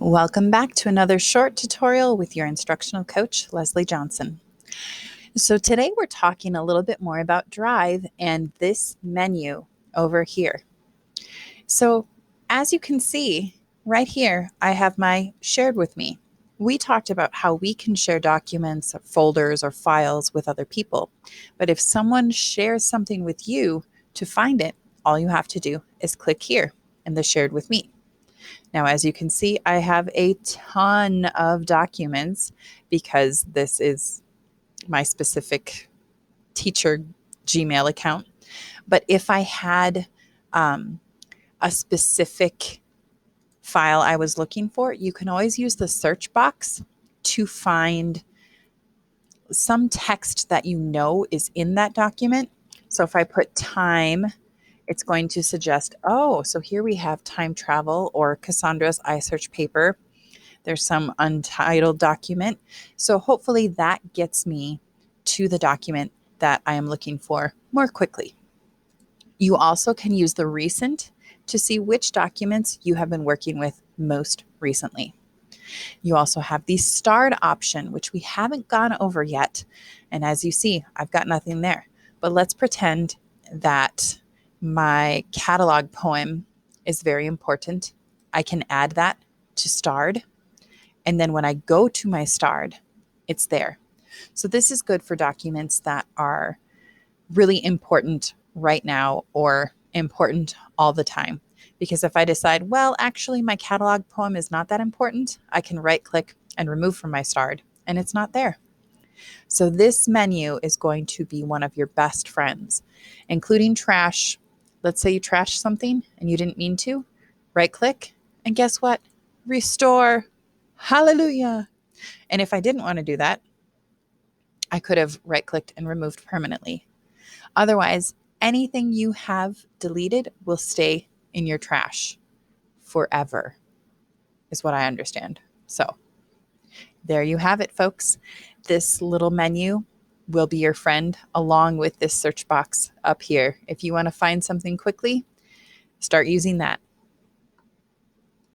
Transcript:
Welcome back to another short tutorial with your instructional coach, Leslie Johnson. So today we're talking a little bit more about Drive and this menu over here. So as you can see right here, I have my shared with me. We talked about how we can share documents or folders or files with other people. But if someone shares something with you to find it, all you have to do is click here in the shared with me. Now, as you can see, I have a ton of documents because this is my specific teacher Gmail account. But if I had a specific file I was looking for, you can always use the search box to find some text that you know is in that document. So if I put time, it's going to suggest, oh, so here we have time travel or Cassandra's iSearch paper. There's some untitled document. So hopefully that gets me to the document that I am looking for more quickly. You also can use the recent to see which documents you have been working with most recently. You also have the starred option, which we haven't gone over yet. And as you see, I've got nothing there. But let's pretend that my catalog poem is very important. I can add that to starred. And then when I go to my starred, it's there. So this is good for documents that are really important right now or important all the time. Because if I decide, well, actually, my catalog poem is not that important, I can right click and remove from my starred, and it's not there. So this menu is going to be one of your best friends, including trash. Let's say you trash something and you didn't mean to, right click, and guess what? Restore. Hallelujah. And if I didn't want to do that, I could have right clicked and removed permanently. Otherwise, anything you have deleted will stay in your trash forever, is what I understand. So there you have it, folks. This little menu will be your friend along with this search box up here. If you want to find something quickly, start using that.